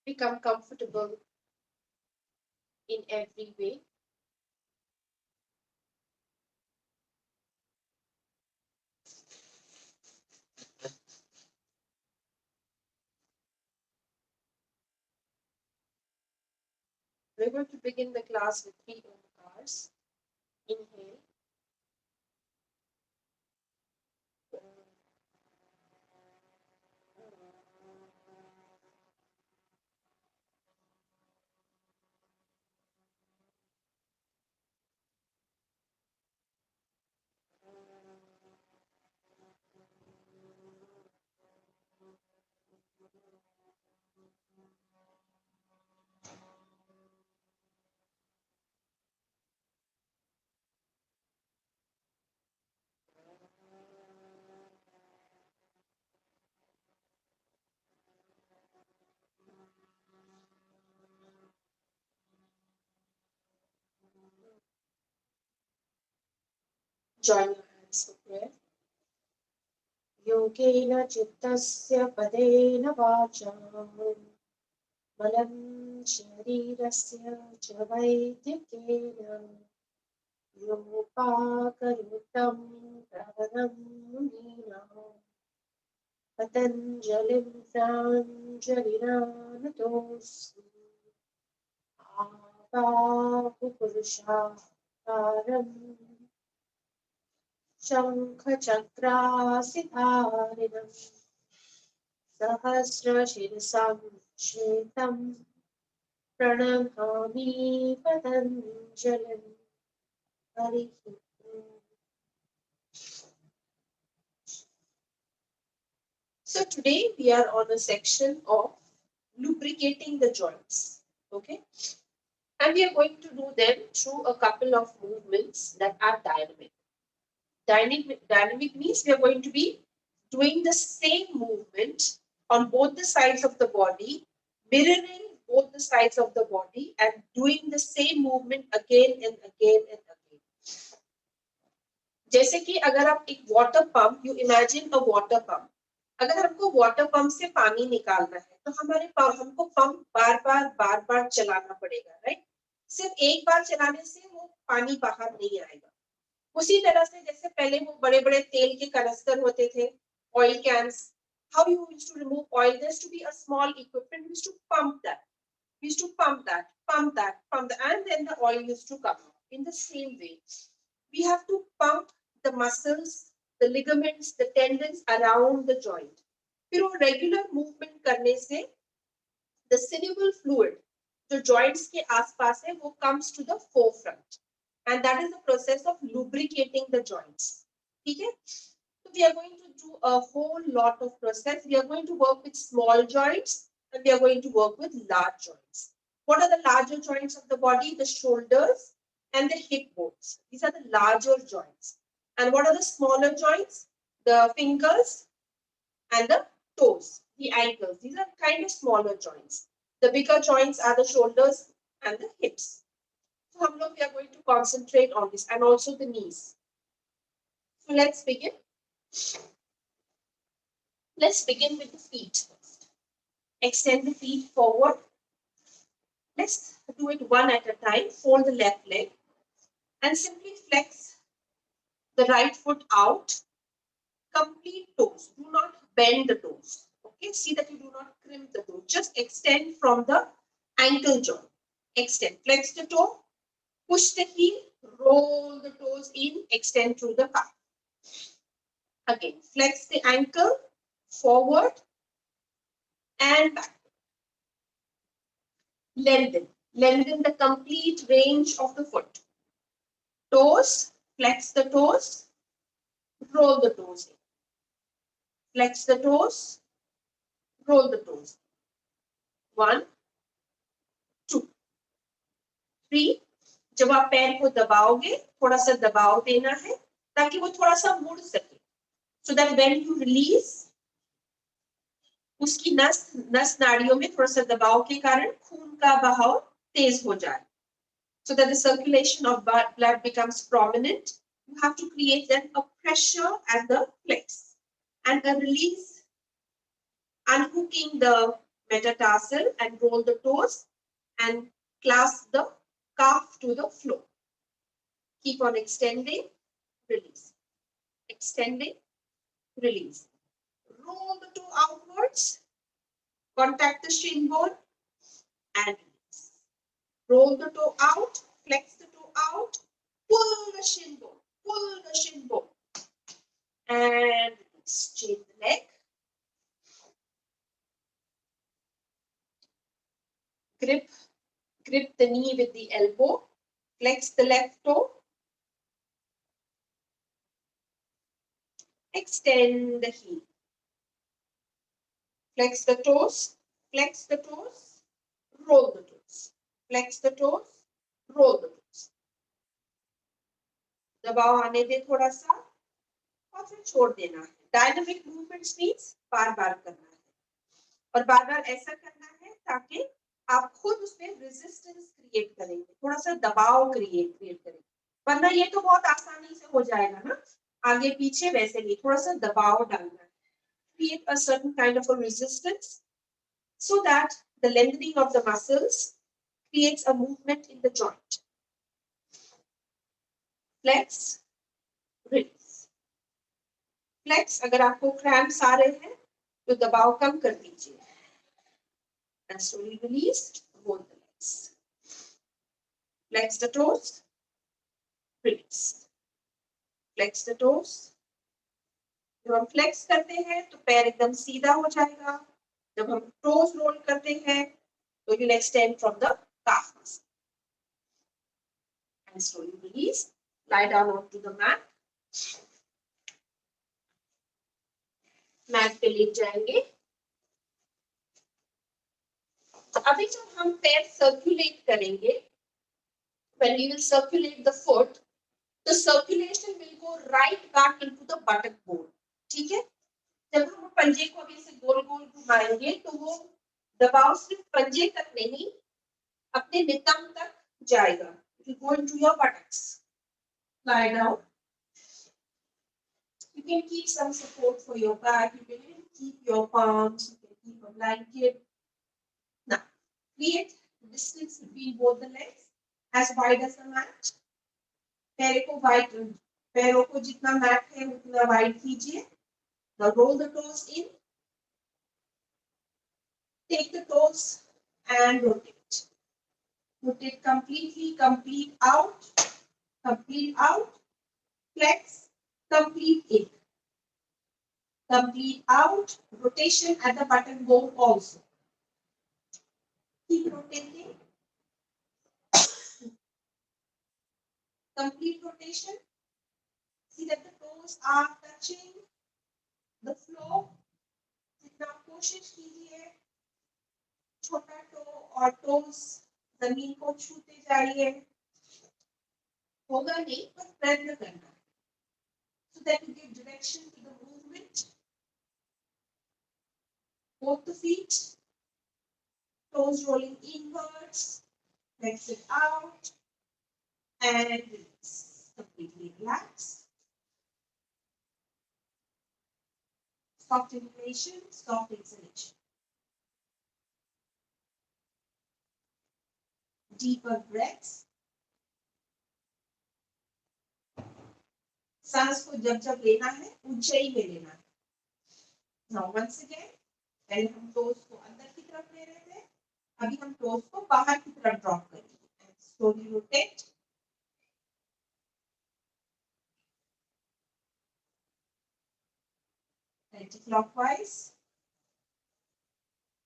become comfortable in every way. We're going to begin the class with 3 omkars. Inhale. Join your hands for prayer. Yogena chittasya padena vacha malam sharirasya cha vaidyakena yopakaryutam pravanam munina patanjalim pranjaliranatosmi आवाहुपुरुषाकारम् शङ्खचक्रासिधारिणम् सहस्रशिरसां श्वेतं प्रणमामि पतञ्जलिम् हरिः ओम्. So today we are on a section of lubricating the joints. Okay. And we are going to do them through a couple of movements that are dynamic. Dynamic means we are going to be doing the same movement on both the sides of the body, mirroring both the sides of the body and doing the same movement again and again and again. जैसे कि अगर आप एक water pump, you imagine a water pump, अगर हमको water pump से पानी निकालना है तो हमको पंप बार बार चलाना पड़ेगा, राइट? सिर्फ एक बार चलाने से वो पानी बाहर नहीं आएगा. उसी तरह से जैसे पहले वो बड़े बड़े तेल के कनस्तर होते थे, oil cans, how you used to remove oil, there used to be a small equipment, we used to pump that, and then the oil used to come out. In the same way, we have to pump the muscles, the ligaments, the tendons around the joint. फिर वो regular movement करने से the synovial fluid जो joints के आसपास है वो comes to the forefront, and that is the process of lubricating the joints. ठीक है? So we are going to do a whole lot of process. We are going to work with small joints and we are going to work with large joints. What are the larger joints of the body? The shoulders and the hip bones. These are the larger joints. And what are the smaller joints? The fingers and the toes, the ankles. These are kind of smaller joints. The bigger joints are the shoulders and the hips. So we are going to concentrate on this, and also the knees. So let's begin. Let's begin with the feet first. Extend the feet forward. Let's do it one at a time. Fold the left leg and simply flex the right foot out. Complete toes. Do not bend the toes. Okay, see that you do not crimp the toe. Just extend from the ankle joint. Extend. Flex the toe. Push the heel. Roll the toes in. Extend through the calf. Again, flex the ankle. Forward and back. Lengthen. Lengthen the complete range of the foot. Toes. Flex the toes. Roll the toes in. Flex the toes. Roll the toes. 1, 2, 3. जब आप पैर को दबाओगे, थोड़ा सा दबाव देना है ताकि वो थोड़ा सा मुड़ सके. So that when you release, उसकी नस नाड़ियों में थोड़ा सा दबाव के कारण खून का बहाव तेज हो जाए. So that the circulation of blood becomes prominent, you have to create then a pressure at the flex and a release, unhooking the metatarsal and roll the toes and clasp the calf to the floor. Keep on extending, release. Extending, release. Roll the toe outwards, contact the shin bone and release. Roll the toe out, flex the toe out, pull the shin bone, and straighten the leg. Grip the knee with the elbow, flex the left toe, extend the heel. Flex the toes, roll the toes. Flex the toes, roll the toes. दबाव आने दे थोड़ा सा और फिर छोड़ देना है. Dynamic movements means बार-बार करना है और बार-बार ऐसा करना है ताकि आप खुद उसमें रेजिस्टेंस क्रिएट करेंगे, थोड़ा सा दबाव क्रिएट करेंगे. वरना ये तो बहुत आसानी से हो जाएगा ना, आगे पीछे वैसे नहीं, थोड़ा सा दबाव डालना है. Create a certain kind of a resistance so that the lengthening of the muscles creates a movement in the joint. Flex, release. Flex, अगर आपको cramps आ रहे हैं तो दबाव कम कर दीजिए. And slowly release, roll the legs. Flex the toes, release. Flex the toes. जब हम फ्लेक्स करते हैं तो पैर एकदम सीधा हो जाएगा. जब हम टोज रोल करते हैं तो you'll extend from the calf muscle. And slowly release. Lie down onto the mat. Mat पे लेट जाएंगे. अभी जब हम पैर सर्कुलेट करेंगे, when we will circulate the foot, the circulation will go right back into the buttock bone. ठीक है. जब हम पंजे को अभी से गोल गोल घुमाएंगे तो वो दबाव सिर्फ पंजे तक नहीं अपने नितंब तक जाएगा. You go into your buttocks. Lie down. You can keep some support for your back. You can even keep your palms. You can keep a blanket. Now, create distance between both the legs as wide as the mat. पैरों को जितना mat है उतना wide कीजिए. Now roll the toes in. Take the toes and rotate. Rotate completely, complete out, flex, complete in. Complete out, rotation at the buttock bone also. Keep rotating. Complete rotation. See that the toes are touching the floor. जितना कोशिश कीजिए छोटा to और toast जमीन को छूते जाइए. होगा नहीं पर प्रयत्न करना so that you give direction to the movement. Both the feet, toes rolling inwards, flex it out and release. Completely relax. Soft inhalation, soft exhalation. Deeper breaths. सांस को जब जब लेना है ऊंचाई में लेना है. Now once again, पहले हम टोस को अंदर की तरफ ले रहे थे, अभी हम टोस को बाहर की तरफ ड्रॉप करेंगे. Slowly rotate. Anti-clockwise.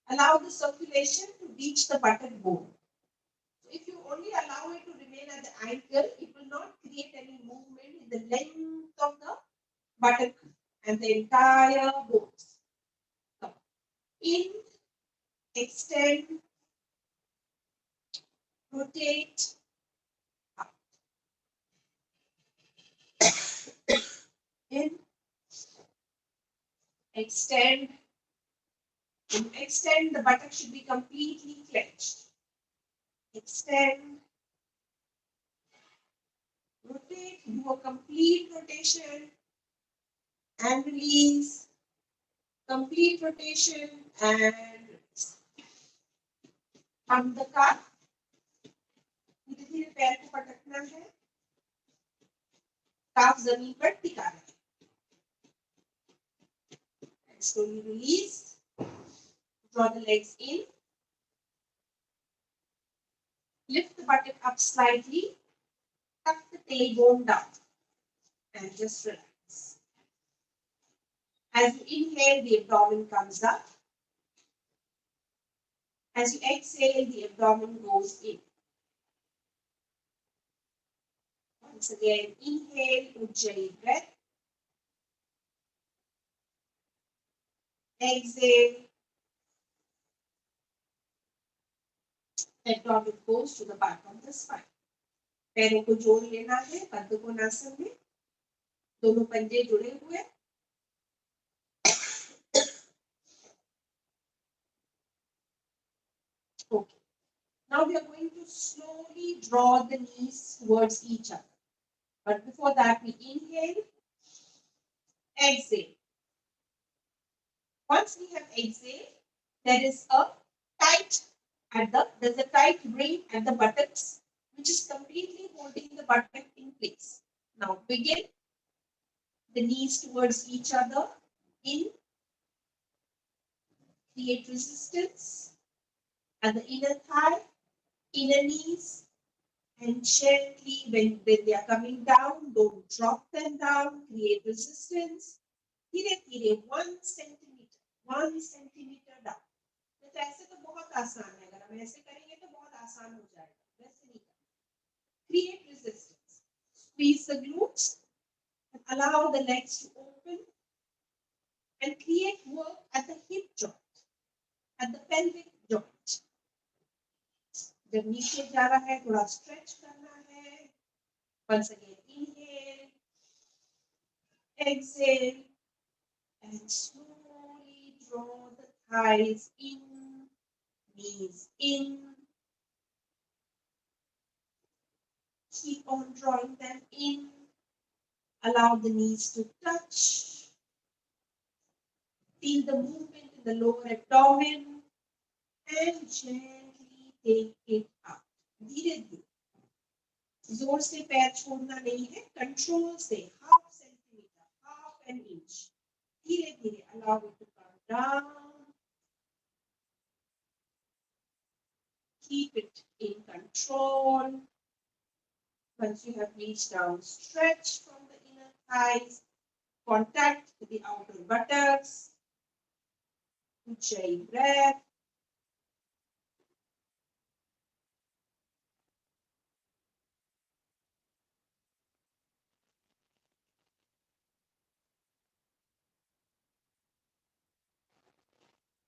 Allow the circulation to reach the buttock bone. So if you only allow it to remain at the ankle, it will not create any movement in the length of the buttock and the entire bones. So, in, extend, rotate, out. In, extend. In extend, the buttock should be completely clenched. Extend, rotate, do a complete rotation and release. Complete rotation and release. Pump the calf. धीरे धीरे पैर को पटकना है. काफ जमीन पर टिका है. Slowly release. Draw the legs in. Lift the buttock up slightly. Tuck the tailbone down. And just relax. As you inhale, the abdomen comes up. As you exhale, the abdomen goes in. Once again, inhale, Ujjayi breath. Exhale. Abdomen goes to the back of the spine. पैरों को जोड़ लेना है पद्म कोणासन में. दोनों पंजे जुड़े हुए. Okay. Now we are going to slowly draw the knees towards each other. But before that, we inhale, exhale. Once we have exhaled, there is a tight there's a tight ring at the buttocks, which is completely holding the buttock in place. Now begin the knees towards each other. In, create resistance at the inner thigh, inner knees, and gently when they are coming down, don't drop them down, create resistance. धीरे-धीरे 1 centimeter down. तो ऐसे तो बहुत आसान है. अगर हम ऐसे करेंगे तो बहुत आसान हो जाएगा. वैसे नहीं करना. Create resistance. Squeeze the glutes and allow the legs to open and create work at the hip joint, at the pelvic joint. जब नीचे जा रहा है थोड़ा stretch करना है. Once again, inhale, exhale, and slowly draw the thighs in, knees in. Keep on drawing them in. Allow the knees to touch. Feel the movement in the lower abdomen and gently take it out. धीरे-धीरे. जोर से पैर छोड़ना नहीं है. Control से half centimeter, half an inch. धीरे-धीरे allow it to come down. Keep it in control. Once you have reached down, stretch from the inner thighs, contact with the outer buttocks. Ujjayi breath.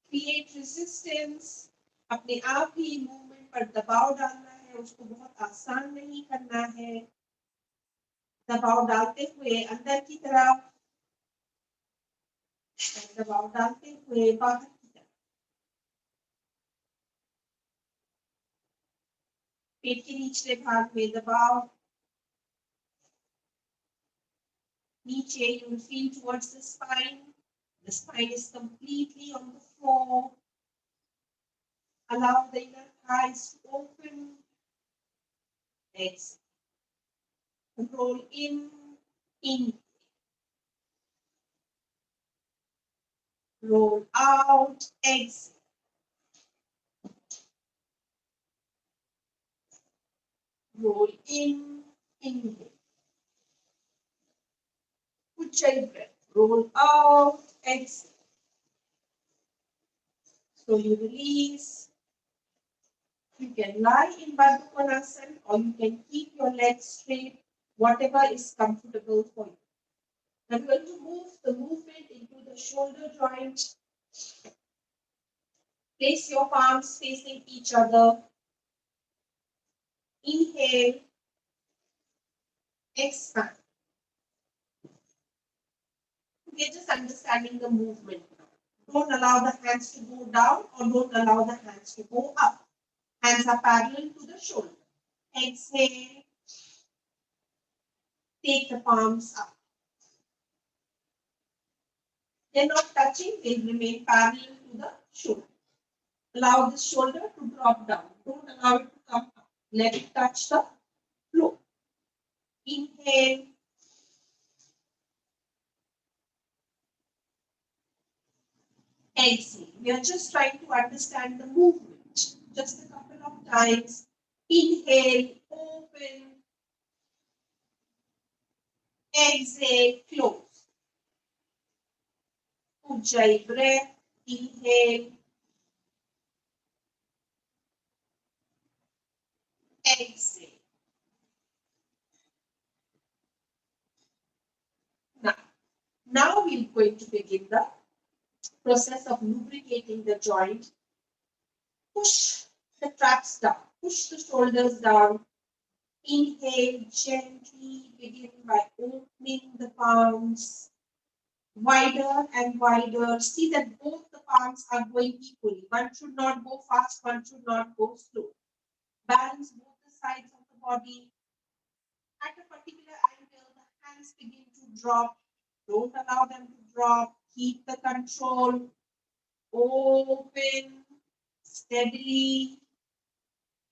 Create resistance. अपने आप ही movement पर दबाव डालना है. उसको बहुत आसान नहीं करना है. दबाव डालते हुए अंदर की तरफ, दबाव डालते हुए बाहर की तरफ. पेट के निचले भाग में दबाव. नीचे you will feel towards the spine. The spine is completely on the floor. Allow the inner thighs to open. Exhale. Roll in. Roll out. Exhale. Roll in. Inhale. Ujjayi breath. Roll out. Exhale. So you release. You can lie in Baddha Konasana or you can keep your legs straight, whatever is comfortable for you. I'm going to move the movement into the shoulder joint. Place your palms facing each other. Inhale. Expand. We're just understanding the movement now. Don't allow the hands to go down or don't allow the hands to go up. Hands are parallel to the shoulder. Exhale. Take the palms up. They're not touching, they remain parallel to the shoulder. Allow the shoulder to drop down. Don't allow it to come up. Let it touch the floor. Inhale. Exhale. We are just trying to understand the movement. Just a couple of times. Inhale, open. Exhale, close. Ujjayi breath. Inhale. Exhale. Now we're going to begin the process of lubricating the joint. Push the traps down. Push the shoulders down. Inhale, gently begin by opening the palms wider and wider. See that both the palms are going equally. One should not go fast, one should not go slow. Balance both the sides of the body. At a particular angle, the hands begin to drop. Don't allow them to drop. Keep the control. Open steadily.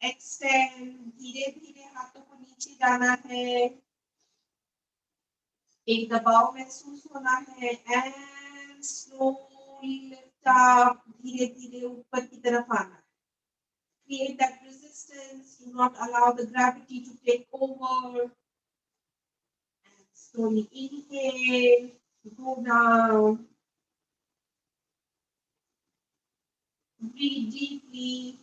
Extend. धीरे धीरे हाथों को नीचे जाना है. एक दबाव महसूस होना है. And slowly lift up. धीरे धीरे ऊपर की तरफ आना है. Create that resistance. Do not allow the gravity to take over. And slowly inhale. Go down. Breathe deeply.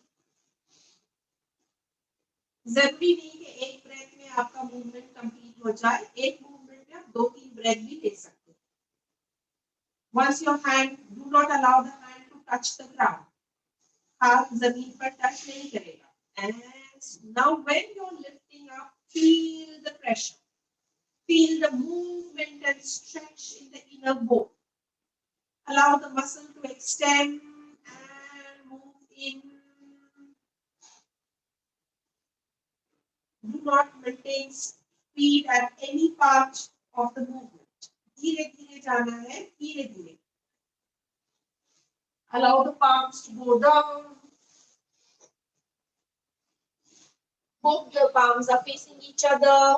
जरूरी नहीं कि एक ब्रेथ में आपका मूवमेंट कंप्लीट हो जाए. एक मूवमेंट में आप 2-3 ब्रेथ भी ले सकते हैं. Once your hand, do not allow the hand to touch the ground. हाथ जमीन पर टच नहीं करेगा. And now when you're lifting up, feel the pressure. Feel the movement and stretch in the inner bone. Allow the muscle to extend and move in. Do not maintain speed at any part of the movement. धीरे धीरे जाना है. धीरे धीरे. Allow the palms to go down. Both your palms are facing each other.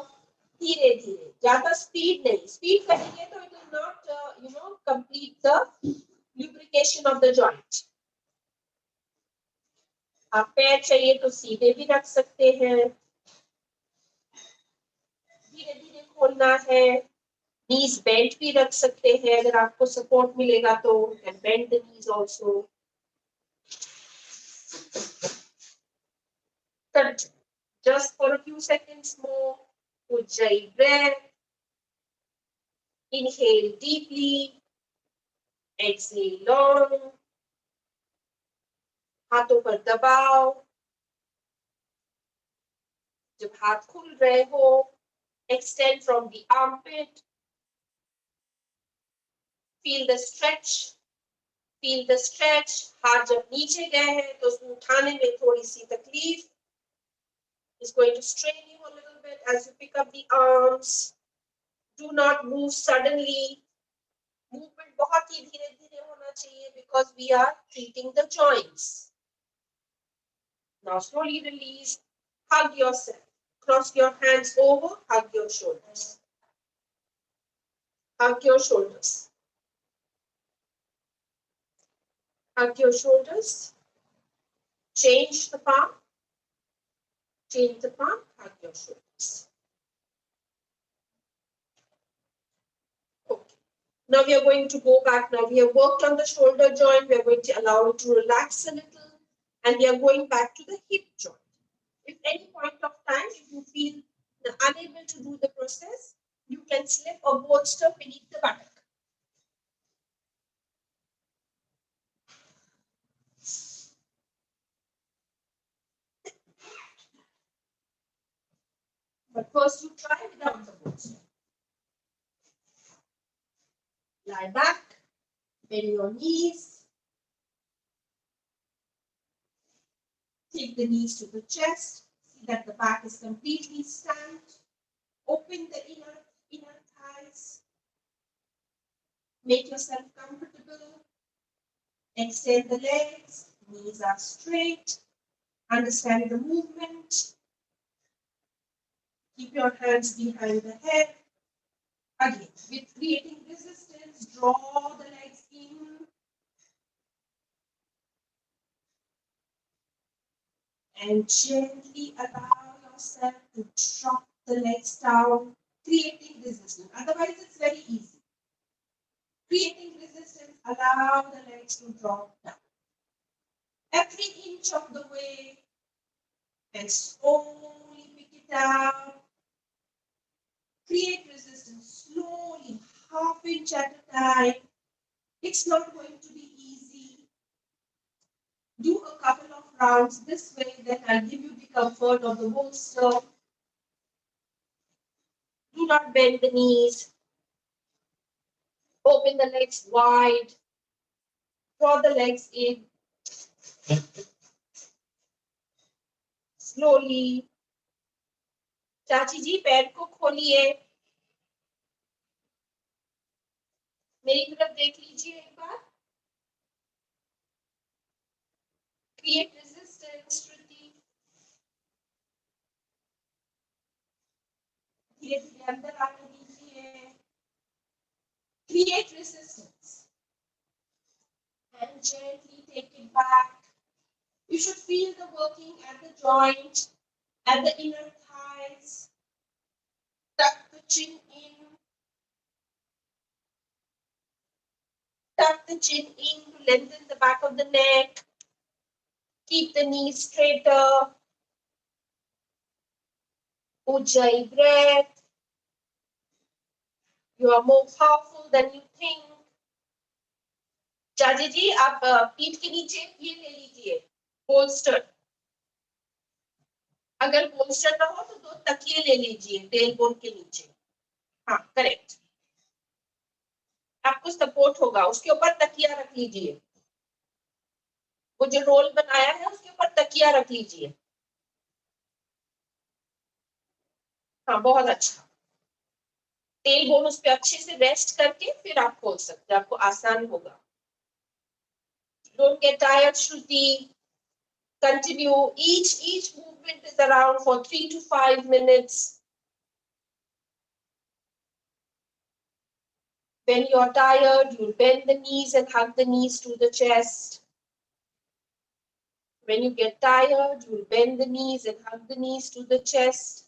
धीरे धीरे. ज़्यादा speed नहीं. Speed करेंगे तो it will not, complete the lubrication of the joint. आप पैर चाहिए तो सीधे भी रख सकते हैं. धीरे धीरे खोलना है. Knees bent भी रख सकते हैं अगर आपको सपोर्ट मिलेगा तो. And bend the knees also. Just for a few seconds more. Ujjayi breath. Inhale deeply. Exhale long. हाथों पर दबाव. जब हाथ खुल रहे हो, extend from the armpit. Feel the stretch. Feel the stretch. हाथ जब नीचे गए हैं तो उसको उठाने में थोड़ी सी तकलीफ. It's going to strain you a little bit as you pick up the arms. Do not move suddenly. Movement बहुत ही धीरे धीरे होना चाहिए because we are treating the joints. Now slowly release. Hug yourself. Cross your hands over. Hug your shoulders. Hug your shoulders. Hug your shoulders. Change the palm. Change the palm. Hug your shoulders. Okay. Now we are going to go back. Now we have worked on the shoulder joint. We are going to allow it to relax a little. And we are going back to the hip joint. If any point of time, if you feel unable to do the process, you can slip a bolster beneath the buttock. But first you try without the bolster. Lie back, bend your knees. Take the knees to the chest. See that the back is completely stamped. Open the inner thighs. Make yourself comfortable. Extend the legs. Knees are straight. Understand the movement. Keep your hands behind the head. Again, with creating resistance, draw the legs in. And gently allow yourself to drop the legs down, creating resistance. Otherwise, it's very easy. Creating resistance, allow the legs to drop down. Every inch of the way, and slowly pick it up. Create resistance slowly, half inch at a time. It's not going to be easy. Do a couple of rounds this way, then I'll give you the comfort of the bolster. Do not bend the knees. Open the legs wide. Draw the legs in. Slowly. चाची जी पैर को खोलिए. मेरी तरफ देख लीजिए एक बार. Create resistance, Shruti. धीरे धीरे अंदर आने दीजिए. Create resistance. And gently take it back. You should feel the working at the joint, at the inner thighs. Tuck the chin in. Tuck the chin in to lengthen the back of the neck. Keep the knees straighter. Ujjayi breath. You are more powerful than you think. चाची जी आप पीठ के नीचे ये ले लीजिए पोल्स्टर. अगर पोल्स्टर ना हो तो 2 तकिए ले लीजिए टेल बोन के नीचे. हाँ करेक्ट. आपको सपोर्ट होगा. उसके ऊपर तकिया रख लीजिए. वो जो रोल बनाया है उसके ऊपर तकिया रख लीजिए. हाँ बहुत अच्छा. टेल बोन उस पे अच्छे से रेस्ट करके फिर आप खोल सकते हैं. आपको आसान होगा. Don't get tired, Shruti. Continue. Each movement is around for 3 to 5 minutes. When you're tired, you'll bend the knees and hug the knees to the chest. When you get tired, you'll bend the knees and hug the knees to the chest.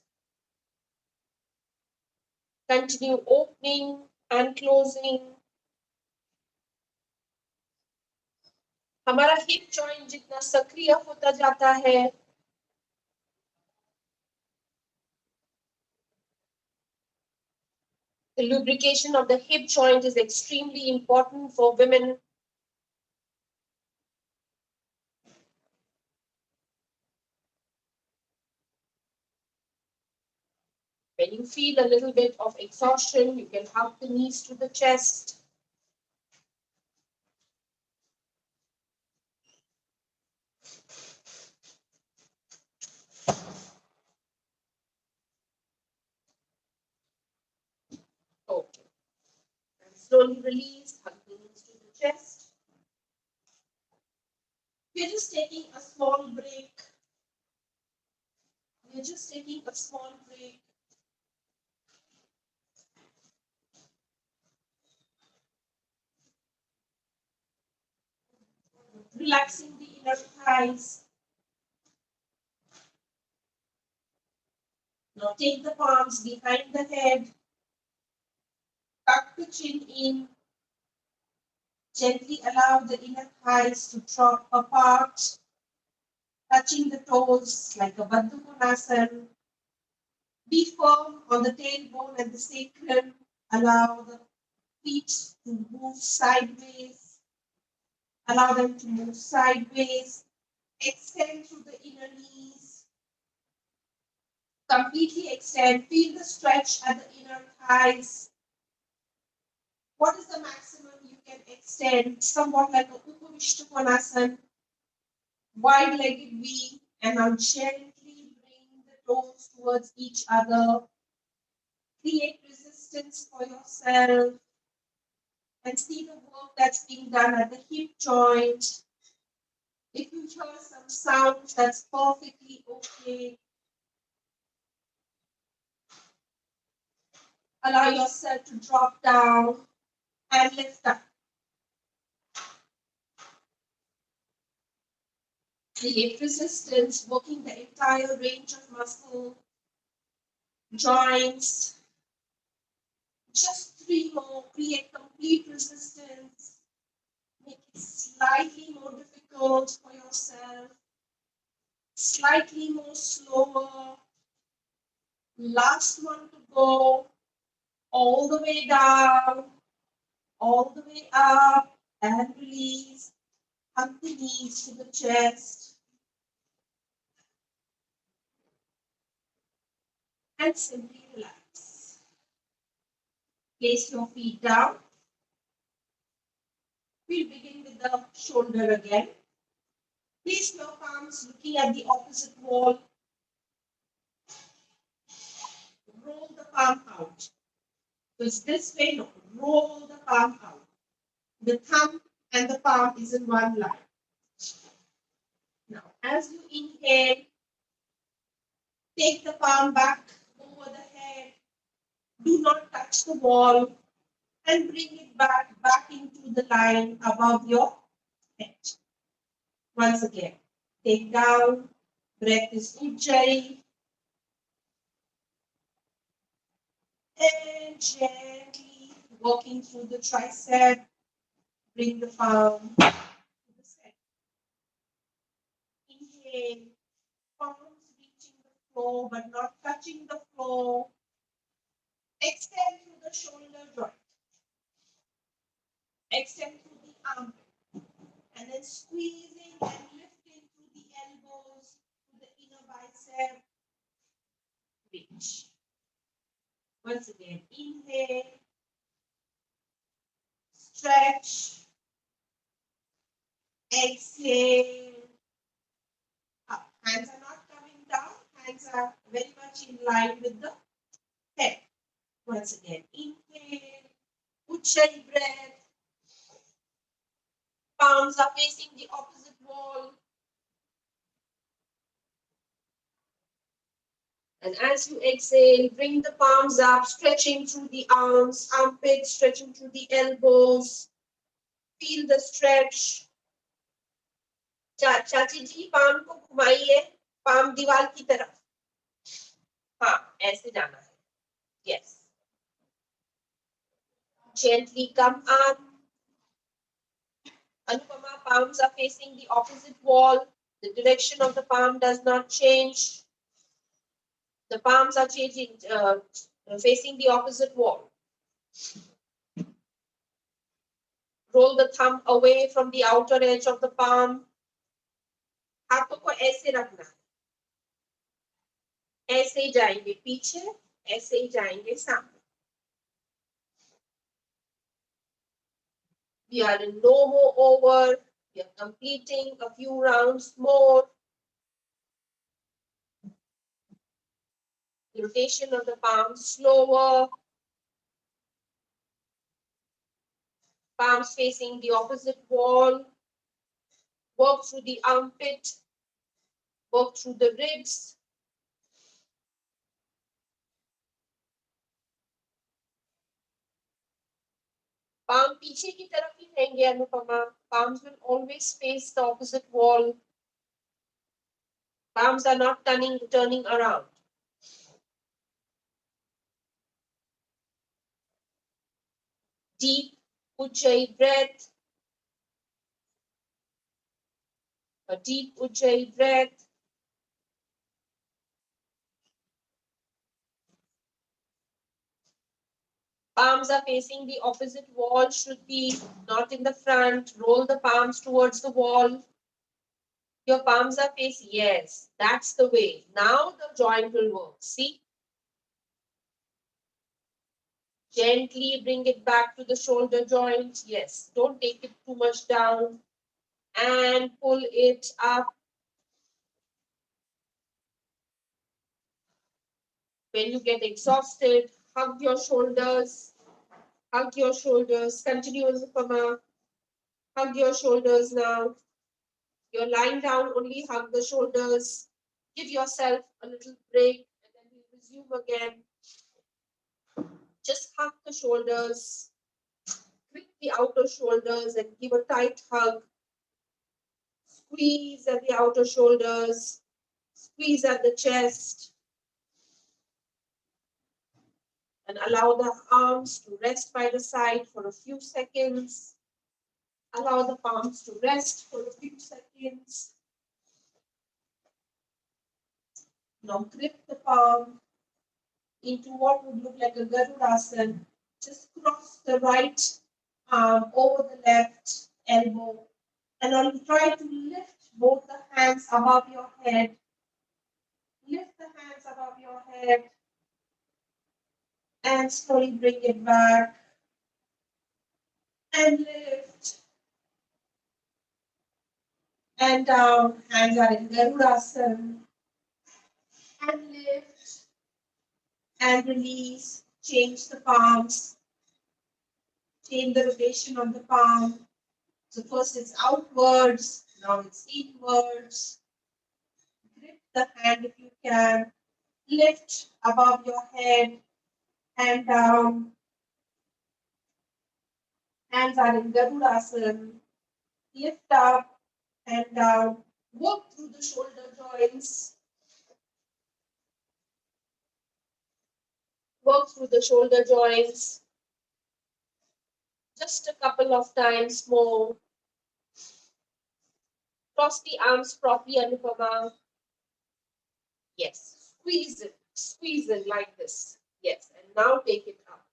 Continue opening and closing. हमारा hip joint जितना सक्रिय होता जाता है, the lubrication of the hip joint is extremely important for women. When you feel a little bit of exhaustion, you can hug the knees to the chest. Okay. And slowly release, hug the knees to the chest. We're just taking a small break. We're just taking a small break. Relaxing the inner thighs. Now take the palms behind the head. Tuck the chin in. Gently allow the inner thighs to drop apart, touching the toes like a Baddha Konasana. Be firm on the tailbone and the sacrum. Allow the feet to move sideways. Allow them to move sideways. Extend through the inner knees. Completely extend. Feel the stretch at the inner thighs. What is the maximum you can extend? Somewhat like a Upavishta Konasana. Wide-legged V. And now gently bring the toes towards each other. Create resistance for yourself. And see the work that's being done at the hip joint. If you hear some sounds, that's perfectly okay. Allow yourself to drop down and lift up. Create resistance, working the entire range of muscle, joints. Just 3 more, create complete resistance. Make it slightly more difficult for yourself, slightly more slower. Last one to go, all the way down, all the way up, and release. Hug the knees to the chest. And simply relax. Place your feet down. We'll begin with the shoulder again. Place your palms looking at the opposite wall. Roll the palm out. So it's this way, no, roll the palm out. The thumb and the palm is in one line. Now, as you inhale, take the palm back over the head. Do not touch the wall and bring it back into the line above your head. Once again, take down, breath is ujjayi. And gently walking through the tricep, bring the palm to the center. Inhale, palms reaching the floor but not touching the floor. Extend through the shoulder joint. Extend through the armpit. And then squeezing and lifting through the elbows to the inner bicep. Reach. Once again, inhale. Stretch. Exhale. Up. Hands are not coming down. Hands are very much in line with the head. Once again, inhale. Ujjayi breath. Palms are facing the opposite wall. And as you exhale, bring the palms up, stretching through the arms, armpits, stretching through the elbows. Feel the stretch. चाची जी palm को घुमाइए, palm दीवार की तरफ. हाँ, ऐसे जाना है. Yes. Gently come up. Anupama, palms are facing the opposite wall. The direction of the palm does not change. The palms are changing, facing the opposite wall. Roll the thumb away from the outer edge of the palm. हाथों को ऐसे रखना. ऐसे ही जाएंगे पीछे, ऐसे ही जाएंगे सामने. We are in no more over. We are completing a few rounds more. The rotation of the palms slower. Palms facing the opposite wall. Work through the armpit. Work through the ribs. Palm पीछे की तरफ ही रहेंगे Anupama. Palms will always face the opposite wall. Palms are not turning around. Deep Ujjayi breath. A deep Ujjayi breath. Palms are facing the opposite wall, should be not in the front. Roll the palms towards the wall. Your palms are facing, yes, that's the way. Now the joint will work, see? Gently bring it back to the shoulder joint. Yes, don't take it too much down. And pull it up. When you get exhausted, hug your shoulders. Hug your shoulders. Continue, Anupama. Hug your shoulders now. You're lying down, only hug the shoulders. Give yourself a little break and then we'll resume again. Just hug the shoulders, grip the outer shoulders and give a tight hug. Squeeze at the outer shoulders, squeeze at the chest, and allow the arms to rest by the side for a few seconds. Allow the palms to rest for a few seconds. Now grip the palm into what would look like a Garudasana. Just cross the right arm over the left elbow. And I'll try to lift both the hands above your head. Lift the hands above your head. And slowly bring it back. And lift. And down. Hands are in Garudasana. And lift. And release. Change the palms. Change the rotation of the palm. So first it's outwards, now it's inwards. Grip the hand if you can. Lift above your head and down. Hands are in Garudasana. Lift up and down. Work through the shoulder joints. Work through the shoulder joints. Just a couple of times more. Cross the arms properly, Anupama. Yes, squeeze it like this. Yes, and now take it up.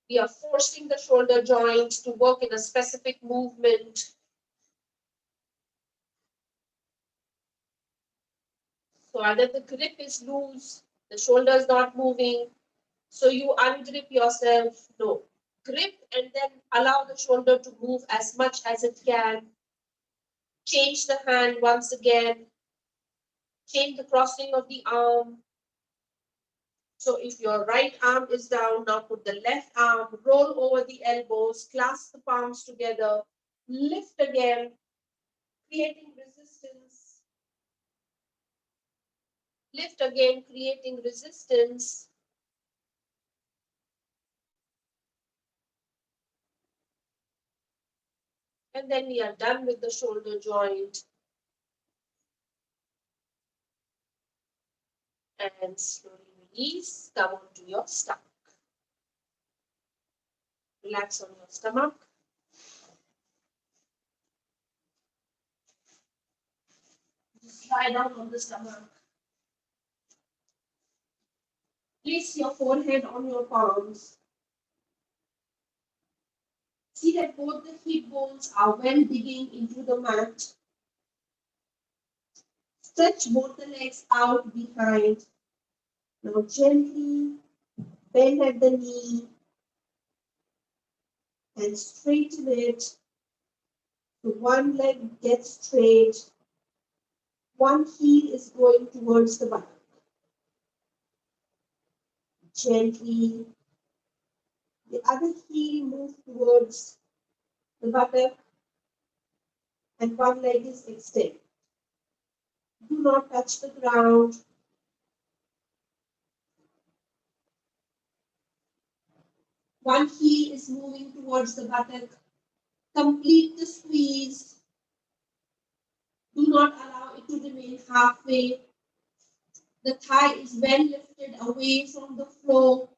We are forcing the shoulder joints to work in a specific movement. So either the grip is loose, the shoulder is not moving, so you ungrip yourself. No, grip and then allow the shoulder to move as much as it can. Change the hand once again. Change the crossing of the arm. So if your right arm is down, now put the left arm, roll over the elbows, clasp the palms together, lift again, creating resistance. Lift again, creating resistance. And then we are done with the shoulder joint. And slowly release, come onto your stomach. Relax on your stomach. Just lie down on the stomach. Place your forehead on your palms. See that both the hip bones are well digging into the mat. Stretch both the legs out behind. Now gently bend at the knee and straighten it. So one leg gets straight. One heel is going towards the back. Gently, the other heel moves towards the buttock and one leg is extended. Do not touch the ground. One heel is moving towards the buttock. Complete the squeeze. Do not allow it to remain halfway. The thigh is well lifted away from the floor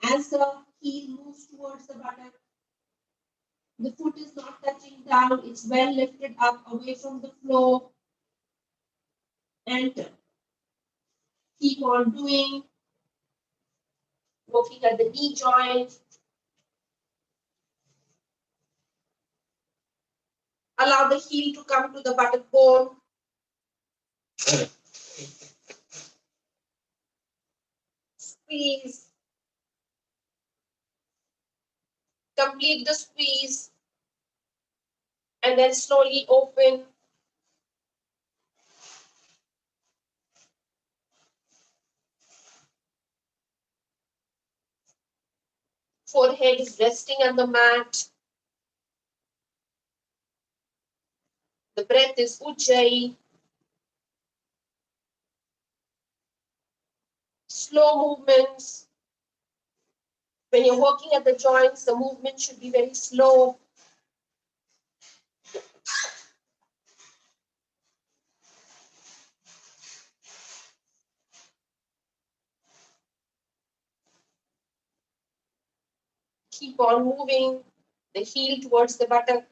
as the heel moves towards the buttock. The foot is not touching down, it's well lifted up away from the floor. And keep on doing. Working at the knee joint. Allow the heel to come to the buttock bone. Squeeze. Complete the squeeze. And then slowly open. Forehead is resting on the mat. The breath is Ujjayi. Slow movements. When you're working at the joints, the movement should be very slow. Keep on moving the heel towards the buttock.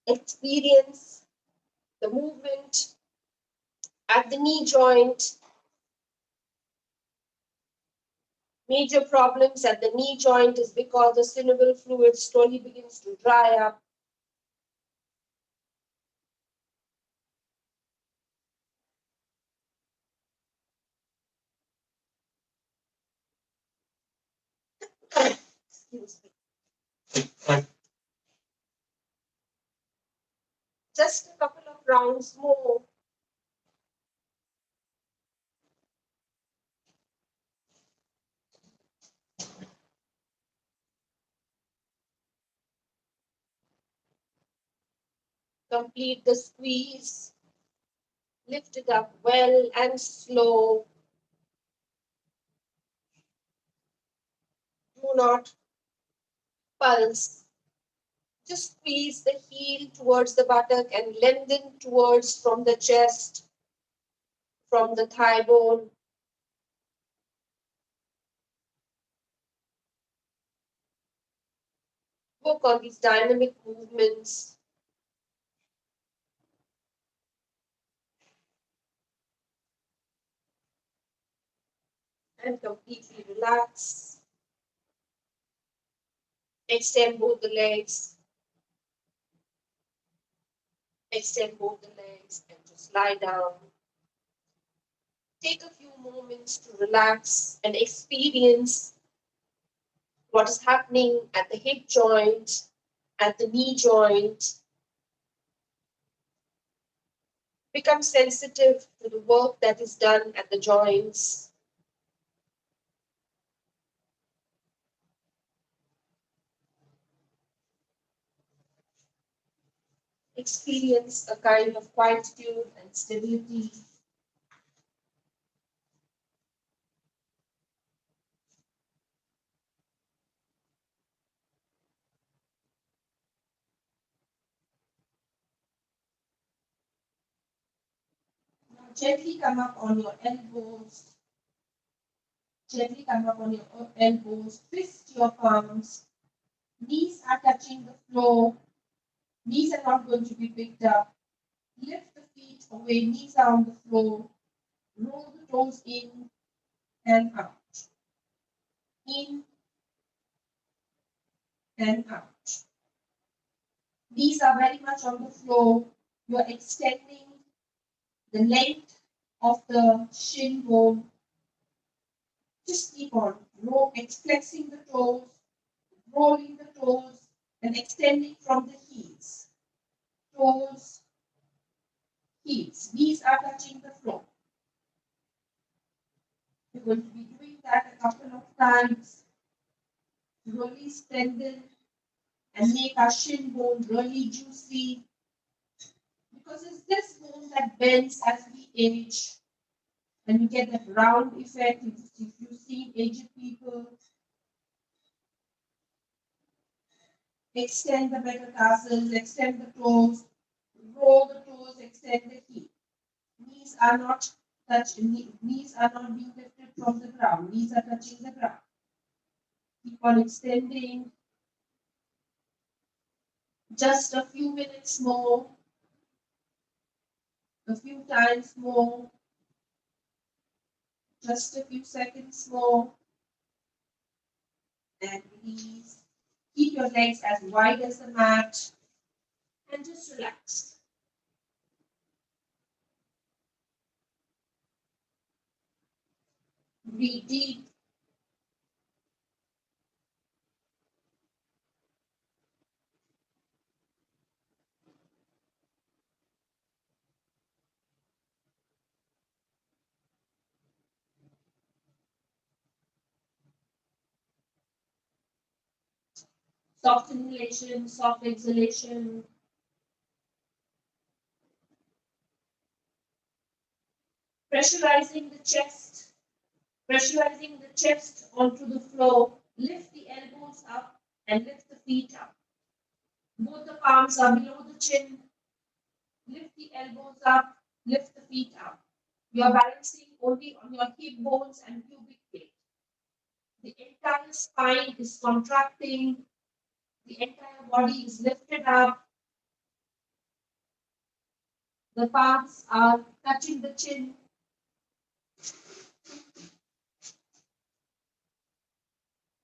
Experience the movement at the knee joint. Major problems at the knee joint is because the synovial fluid slowly begins to dry up. Excuse me. Just a couple of rounds more. Complete the squeeze. Lift it up well and slow. Do not pulse. Just squeeze the heel towards the buttock and lengthen towards from the chest, from the thigh bone. Work on these dynamic movements. And completely relax. Extend both the legs. Extend both the legs and just lie down. Take a few moments to relax and experience what is happening at the hip joint, at the knee joint. Become sensitive to the work that is done at the joints. Experience a kind of quietude and stability. Now gently come up on your elbows. Gently come up on your elbows. Twist your palms. Knees are touching the floor. Knees are not going to be picked up. Lift the feet away. Knees are on the floor. Roll the toes in and out. In and out. Knees are very much on the floor. You're extending the length of the shin bone. Just keep on flexing the toes, rolling the toes, and extending from the heels. Toes, heels. Knees are touching the floor. We're going to be doing that a couple of times. Really strengthen and make our shin bone really juicy. Because it's this bone that bends as we age. And you get that round effect if you see aged people. Extend the metatarsals, extend the toes, roll the toes, extend the heel. Knees are not knees are not being lifted from the ground. Knees are touching the ground. Keep on extending. Just a few minutes more. A few times more. Just a few seconds more. And release. Keep your legs as wide as the mat. And just relax. Breathe deep. Soft inhalation, soft exhalation. Pressurizing the chest. Pressurizing the chest onto the floor. Lift the elbows up and lift the feet up. Both the palms are below the chin. Lift the elbows up, lift the feet up. You are balancing only on your hip bones and pubic plate. The entire spine is contracting. The entire body is lifted up. The palms are touching the chin.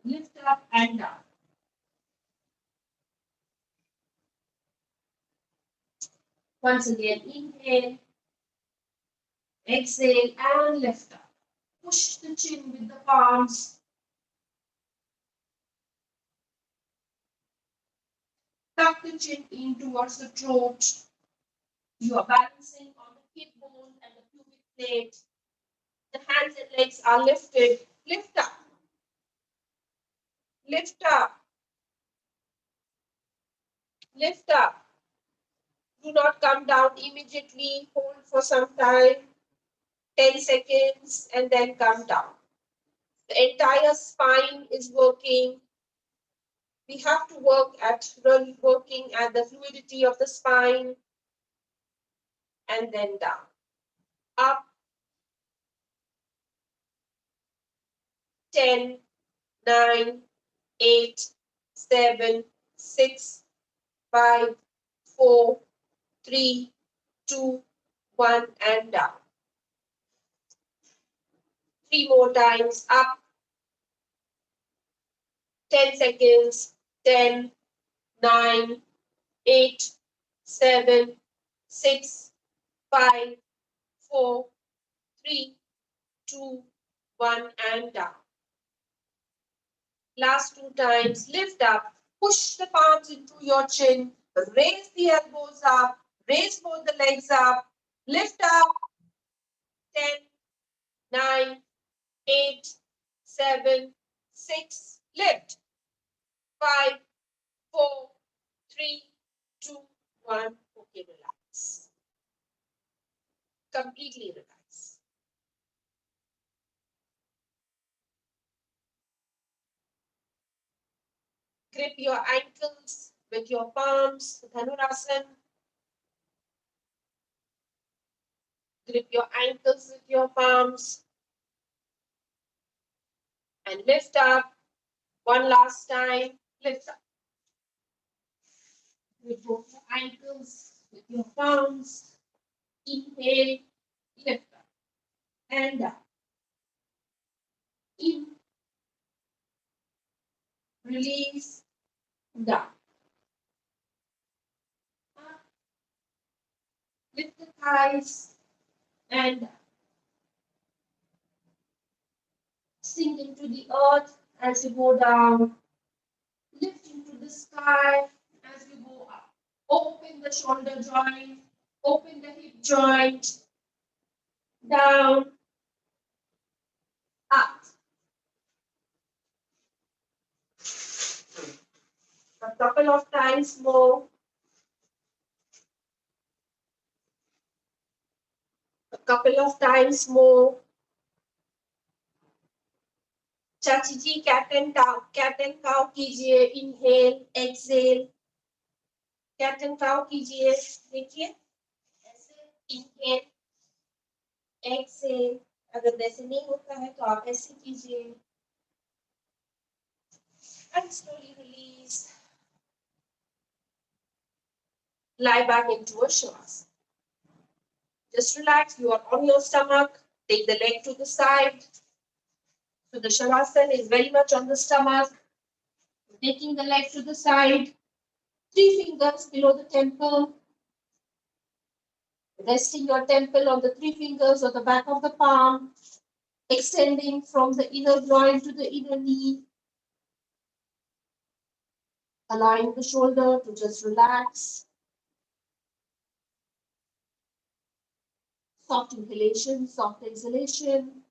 Lift up and down. Once again, inhale, exhale, and lift up. Push the chin with the palms. Tuck the chin in towards the throat. You are balancing on the hip bone and the pubic plate. The hands and legs are lifted. Lift up. Lift up. Lift up. Do not come down immediately. Hold for some time, 10 seconds, and then come down. The entire spine is working. We have to work at working at the fluidity of the spine, and then down. Up. 10, 9, 8, 7, 6, 5, 4, 3, 2, 1, and down. 3 more times. Up. 10 seconds. 10, 9, 8, 7, 6, 5, 4, 3, 2, 1, and down. Last 2 times. Lift up. Push the palms into your chin. Raise the elbows up. Raise both the legs up. Lift up. 10, 9, 8, 7, 6. Lift. 5, 4, 3, 2, 1. Okay, relax. Completely relax. Grip your ankles with your palms, Dhanurasana. Grip your ankles with your palms. And lift up. One last time. Lift up. Grip both your ankles with your palms. Inhale. Lift up. And down. In. Release. Down. Up. Lift the thighs. And down. Sink into the earth as you go down. Lift into the sky as you go up. Open the shoulder joint. Open the hip joint. Down. Up. A couple of times more. A couple of times more. चाची जी cat and cow कीजिए. Inhale, exhale. Cat and cow कीजिए. देखिए ऐसे. Inhale, exhale. अगर वैसे नहीं होता है तो आप ऐसे कीजिए. And slowly release. Lie back into a shavasana. Just relax. You are on your stomach. Take the leg to the side. So the shavasana is very much on the stomach. Taking the leg to the side. 3 fingers below the temple. Resting your temple on the 3 fingers or the back of the palm. Extending from the inner groin to the inner knee. Allowing the shoulder to just relax. Soft inhalation, soft exhalation.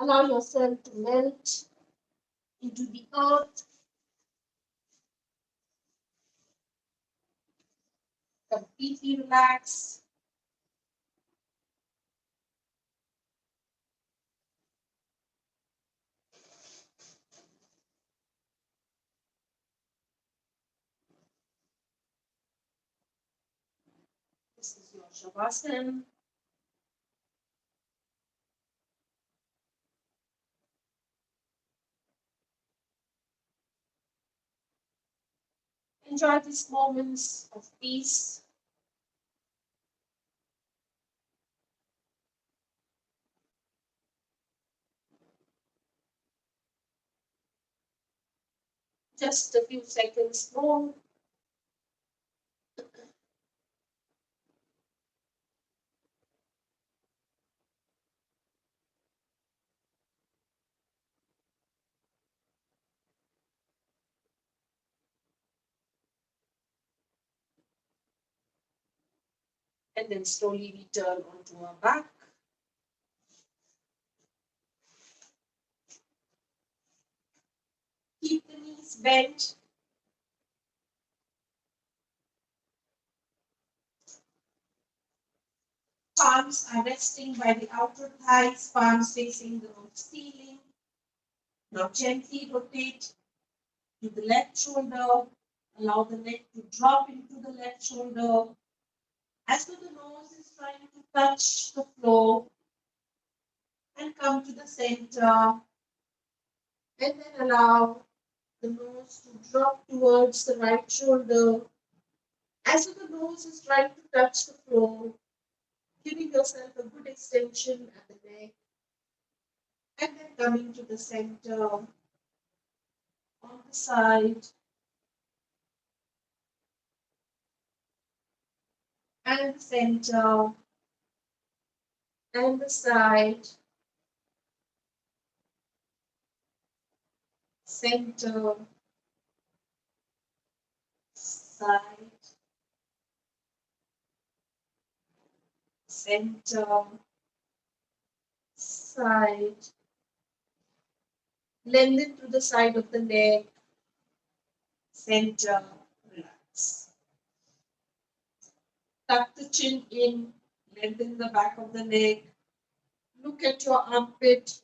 Allow yourself to melt into the earth. Completely relax. This is your Shavasana. Enjoy these moments of peace. Just a few seconds more. And then slowly return onto our back. Keep the knees bent. Palms are resting by the outer thighs, palms facing the ceiling. Now gently rotate to the left shoulder. Allow the neck to drop into the left shoulder. As though the nose is trying to touch the floor. And come to the center. And then allow the nose to drop towards the right shoulder. As though the nose is trying to touch the floor. Giving yourself a good extension at the neck. And then coming to the center, on the side, and the center, and the side, center, side, center, side. Lengthen to the side of the neck, center, relax. Tuck the chin in, lengthen the back of the neck. Look at your armpit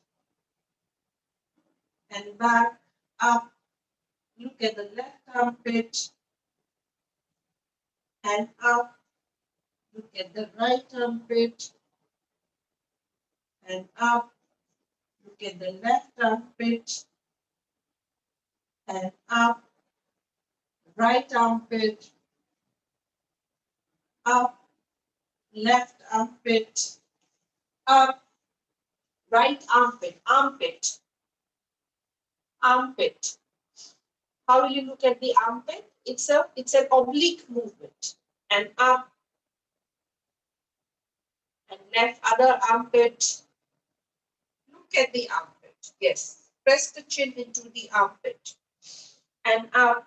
and back, up. Look at the left armpit and up. Look at the right armpit and up. Look at the left armpit and up. Right armpit, up. Left armpit, up. Right armpit, armpit, armpit. How will you look at the armpit? It's an oblique movement. And up and left other armpit. Look at the armpit. Yes. Press the chin into the armpit. And up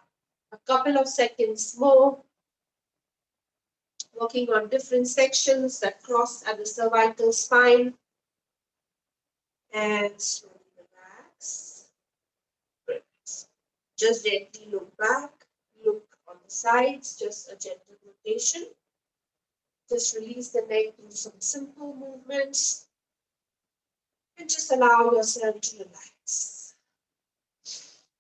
a couple of seconds more. Working on different sections that cross at the cervical spine. And slowly relax. Relax. Just gently look back. Look on the sides. Just a gentle rotation. Just release the neck through some simple movements. And just allow yourself to relax.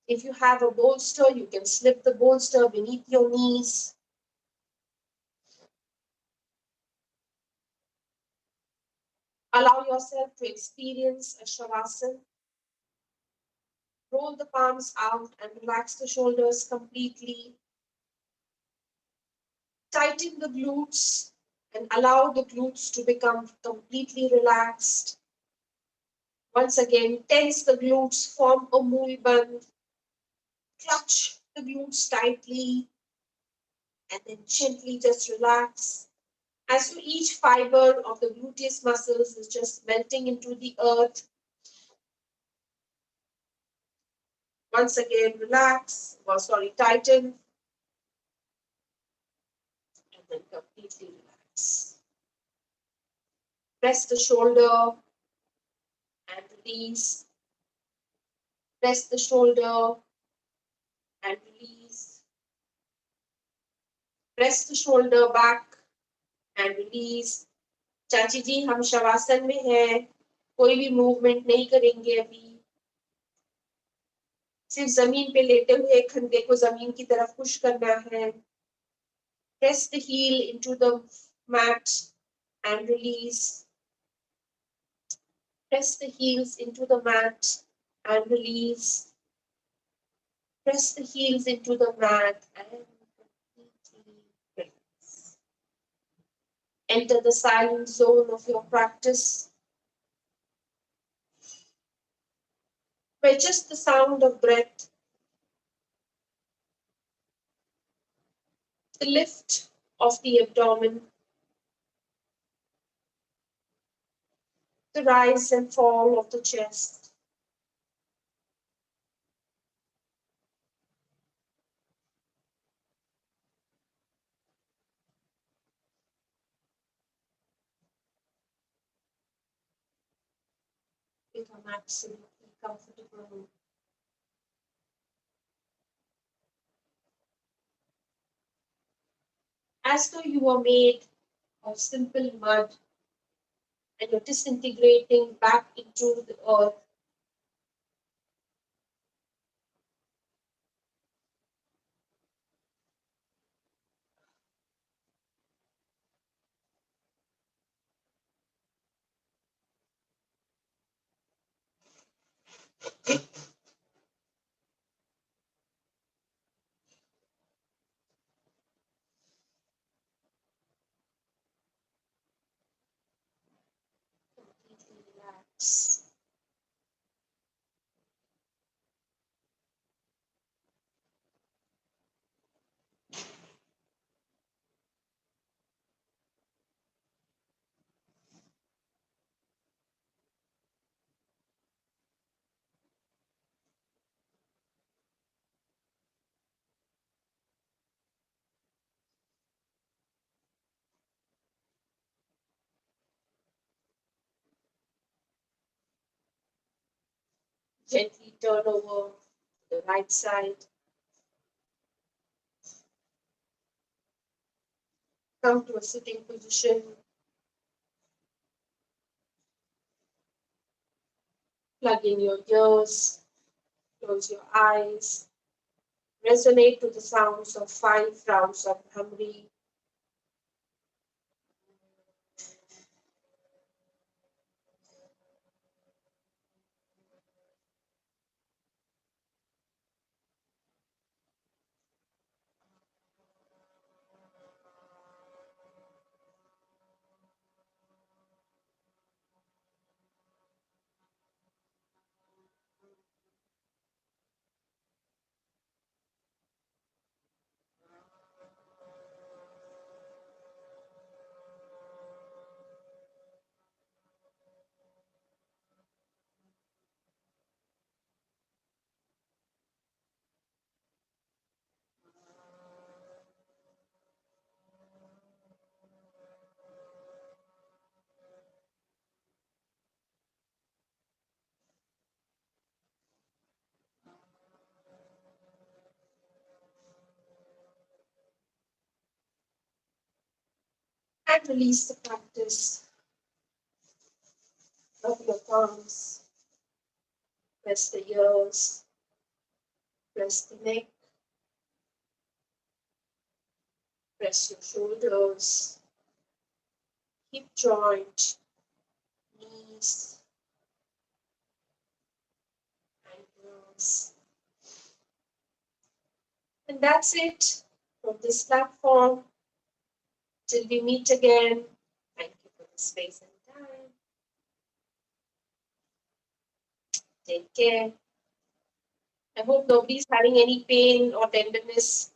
If you have a bolster, you can slip the bolster beneath your knees. Allow yourself to experience a Shavasana. Roll the palms out and relax the shoulders completely. Tighten the glutes and allow the glutes to become completely relaxed. Once again, tense the glutes, form a mul band. Clutch the glutes tightly and then gently just relax. As to each fiber of the gluteus muscles is just melting into the earth. Once again, relax, tighten, and then completely relax. Press the shoulder and release. Press the shoulder and release. Press the shoulder back and release. चाची जी हम शवासन में हैं, कोई भी movement नहीं करेंगे अभी, सिर्फ जमीन पे लेटे हुए कंधे को जमीन की तरफ पुश करना है. Press the heel into the mat and release. Press the heels into the mat and release. Press the heels into the mat and completely release. Enter the silent zone of your practice, where just the sound of breath, the lift of the abdomen, the rise and fall of the chest, become absolutely comfortable. As though you were made of simple mud and you're disintegrating back into the earth. Completely relax. Gently turn over the right side. Come to a sitting position. Plug in your ears. Close your eyes. Resonate to the sounds of 5 rounds of Bhramri. And release the practice. Rub your palms. Press the ears. Press the neck. Press your shoulders. Hip joint. Knees. Ankles. And that's it from this platform. Till we meet again. Thank you for the space and time. Take care. I hope nobody's having any pain or tenderness